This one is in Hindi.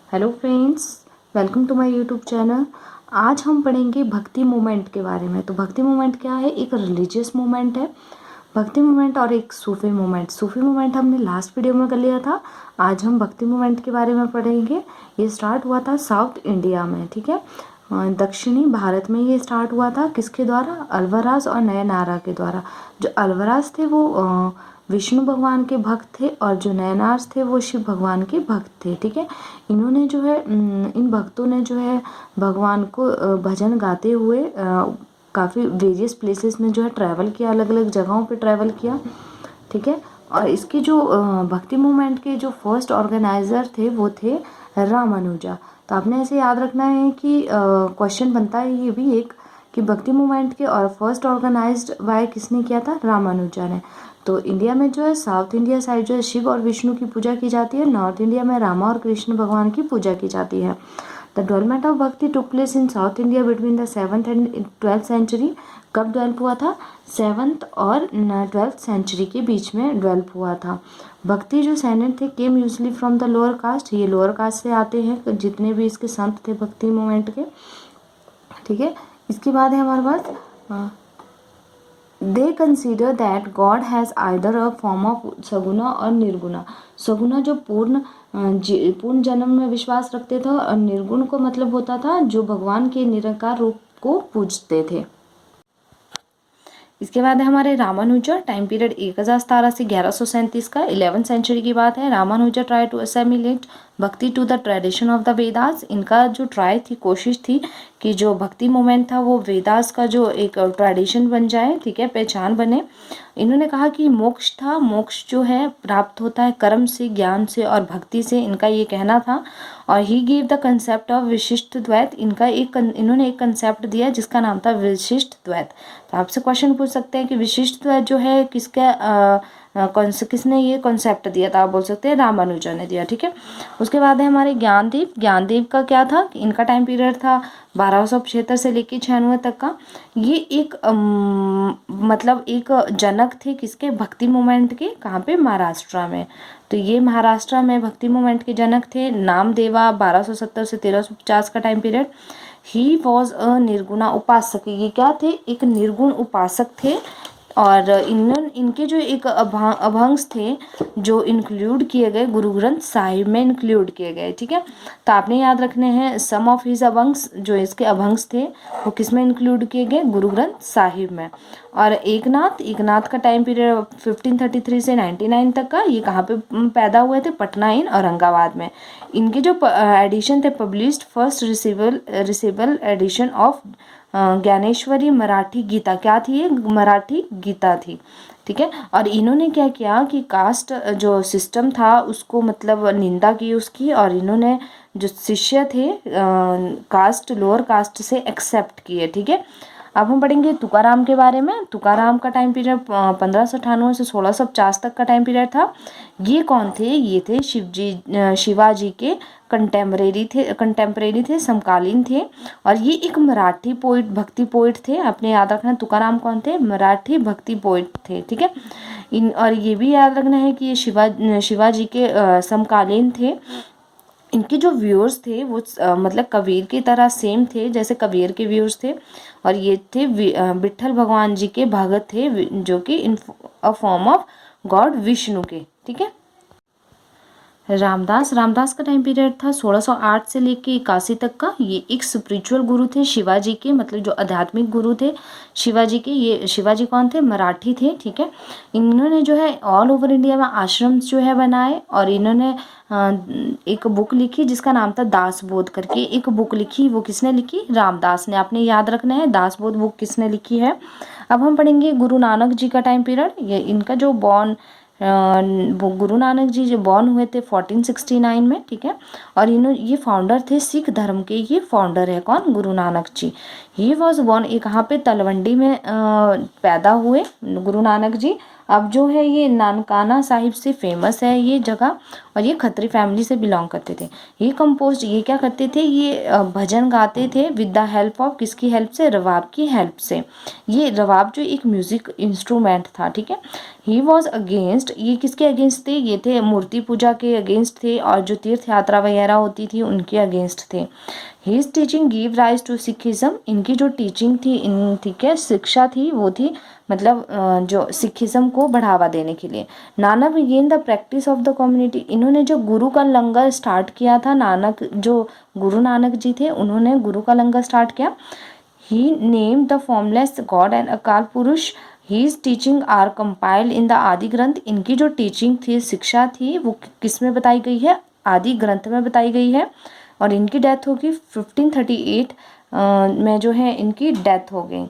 Hello friends, welcome to my YouTube channel. आज हम पढ़ेंगे भक्ति मूवमेंट के बारे में। तो भक्ति मूवमेंट क्या है? एक रिलीजियस मूवमेंट है भक्ति मूवमेंट और एक सूफी मूवमेंट। सूफी मूवमेंट हमने लास्ट वीडियो में कर लिया था। आज हम भक्ति मूवमेंट के बारे में पढ़ेंगे। ये स्टार्ट हुआ था साउथ इंडिया में, ठीक है, दक्षिणी भारत में ये स्टार्ट हुआ था। किसके द्वारा? अल्वराज और नयनारा के द्वारा। जो अल्वराज थे वो विष्णु भगवान के भक्त थे और जो नयनार्स थे वो शिव भगवान के भक्त थे, ठीक है। इन्होंने जो है इन भक्तों ने जो है भगवान को भजन गाते हुए काफ़ी वेरियस प्लेसेस में जो है ट्रैवल किया, अलग अलग जगहों पे ट्रैवल किया, ठीक है। और इसके जो भक्ति मूवमेंट के जो फर्स्ट ऑर्गेनाइज़र थे वो थे रामानुजा। तो आपने ऐसे याद रखना है कि क्वेश्चन बनता है ये भी एक कि भक्ति मूवमेंट के और फर्स्ट ऑर्गेनाइज्ड बाय किसने किया था? रामानुजा ने। तो इंडिया में जो है साउथ इंडिया साइड जो है शिव और विष्णु की पूजा की जाती है। नॉर्थ इंडिया में रामा और कृष्ण भगवान की पूजा की जाती है। The development of bhakti took place in South India between the 7th and 12th century. कब डेवलप हुआ था? 7th और 12th सेंचुरी के बीच में डेवलप हुआ था। भक्ति जो सैनिक थे came usually from the lower caste. ये लोअर कास्ट से आते हैं जितने भी इसके संत थे भक्ति मूवमेंट के, ठीक है। इसके बाद है हमारे पास they consider that God has either a form of Saguna और निर्गुणा। सगुना जो पूर्ण जन्म में विश्वास रखते थे और निर्गुण को मतलब होता था जो भगवान के निराकार रूप को पूजते थे। इसके बाद है हमारे रामानुजा। टाइम पीरियड 1017 से 1137 का, 11th सेंचुरी की बात है। Ramanuja try to assimilate bhakti to the tradition of the Vedas. इनका जो ट्राई थी, कोशिश थी कि जो भक्ति मूवमेंट था वो वेदास का जो एक ट्रेडिशन बन जाए, ठीक है, पहचान बने। इन्होंने कहा कि मोक्ष था, मोक्ष जो है प्राप्त होता है कर्म से, ज्ञान से और भक्ति से, इनका ये कहना था। और ही गिव द कंसेप्ट ऑफ विशिष्ट द्वैत। इन्होंने एक कंसेप्ट दिया जिसका नाम था विशिष्ट द्वैत। तो आपसे क्वेश्चन पूछ सकते हैं कि विशिष्ट द्वैत जो है किसने ये कॉन्सेप्ट दिया था? आप बोल सकते हैं रामानुजा ने दिया, ठीक है। उसके बाद है हमारे ज्ञानदेव। ज्ञानदेव का क्या था? इनका टाइम पीरियड था 1275 से लेकर 96 तक का। ये एक मतलब एक जनक थे किसके? भक्ति मूवमेंट के। कहाँ पे? महाराष्ट्र में। तो ये महाराष्ट्र में भक्ति मूवमेंट के जनक थे। नामदेवा 1270 से 1350 का time period. He was a Nirguna उपासक। ये क्या थे? एक निर्गुण उपासक थे। और इनके जो एक अभंग्स थे जो इंक्लूड किए गए गुरु ग्रंथ साहिब में इंक्लूड किए गए, ठीक है। तो आपने याद रखने हैं सम ऑफ हिज अभंग्स। जो इसके अभंग्स थे वो किस में इंक्लूड किए गए? गुरु ग्रंथ साहिब में। और एकनाथ का टाइम पीरियड 1533 से 99 तक का। ये कहाँ पे पैदा हुए थे? पटना इन औरंगाबाद में। इनके जो एडिशन थे पब्लिश्ड फर्स्ट रिसेबल एडिशन ऑफ ज्ञानेश्वरी मराठी गीता। क्या थी ये? मराठी गीता थी, ठीक है। और इन्होंने क्या किया कि कास्ट जो सिस्टम था उसको मतलब निंदा की उसकी, और इन्होंने जो शिष्य थे कास्ट लोअर कास्ट से एक्सेप्ट किए, ठीक है। अब हम पढ़ेंगे तुकाराम के बारे में। तुकाराम का टाइम पीरियड 1598 से 1650 तक का टाइम पीरियड था। ये कौन थे? ये थे शिवाजी के कंटेम्परेरी थे, समकालीन थे। और ये एक मराठी पोइट, भक्ति पोइट थे। आपने याद रखना है तुकाराम कौन थे? मराठी भक्ति पोइट थे, ठीक है। और ये भी याद रखना है कि ये शिवाजी के समकालीन थे। इनके जो व्यूअर्स थे वो मतलब कबीर की तरह सेम थे जैसे कबीर के व्यूअर्स थे। और ये थे विट्ठल भगवान जी के भगत थे जो कि in a form of God Vishnu के, ठीक है। रामदास का टाइम पीरियड था 1608 से लेके 81 तक का। ये एक स्पिरिचुअल गुरु थे शिवाजी के, मतलब जो आध्यात्मिक गुरु थे शिवाजी के। ये शिवाजी कौन थे? मराठी थे, ठीक है। इन्होंने जो है ऑल ओवर इंडिया में आश्रम जो है बनाए। और इन्होंने एक बुक लिखी जिसका नाम था दासबोध करके एक बुक लिखी। वो किसने लिखी? रामदास ने। आपने याद रखना है दासबोध बुक किसने लिखी है। अब हम पढ़ेंगे गुरु नानक जी का टाइम पीरियड। ये इनका जो गुरु नानक जी जो बॉर्न हुए थे 1469 में, ठीक है। और ये फाउंडर थे सिख धर्म के। ये फाउंडर है कौन? Guru Nanak ji. He was born, ये कहाँ पे, तलवंडी में पैदा हुए गुरु नानक जी। अब जो है ये नानकाना साहिब से फेमस है ये जगह, और ये खत्री फैमिली से बिलोंग करते थे। ये कंपोज, ये क्या करते थे, ये भजन गाते थे विद द हेल्प ऑफ, किसकी हेल्प से, रवाब की हेल्प से। ये रवाब जो एक म्यूजिक इंस्ट्रूमेंट था, ठीक है। ही वॉज अगेंस्ट, ये किसके अगेंस्ट थे, ये थे मूर्ति पूजा के अगेंस्ट थे, और जो तीर्थ यात्रा वगैरह होती थी उनके अगेंस्ट थे। His teaching give rise to Sikhism, इनकी जो टीचिंग थी, इन ठीक है शिक्षा थी, वो थी मतलब जो सिखिज्म को बढ़ावा देने के लिए। Nanak began the practice of the community, इन्होंने जो गुरु का लंगर स्टार्ट किया था, नानक जो गुरु नानक जी थे उन्होंने गुरु का लंगर स्टार्ट किया। He named the formless God and Akal Purush, his teachings are compiled in the Adi Granth, इनकी जो टीचिंग थी, शिक्षा थी, वो किस में बताई गई है, आदि ग्रंथ में बताई गई है। और इनकी डेथ होगी 1538 में, जो है इनकी डेथ हो गई।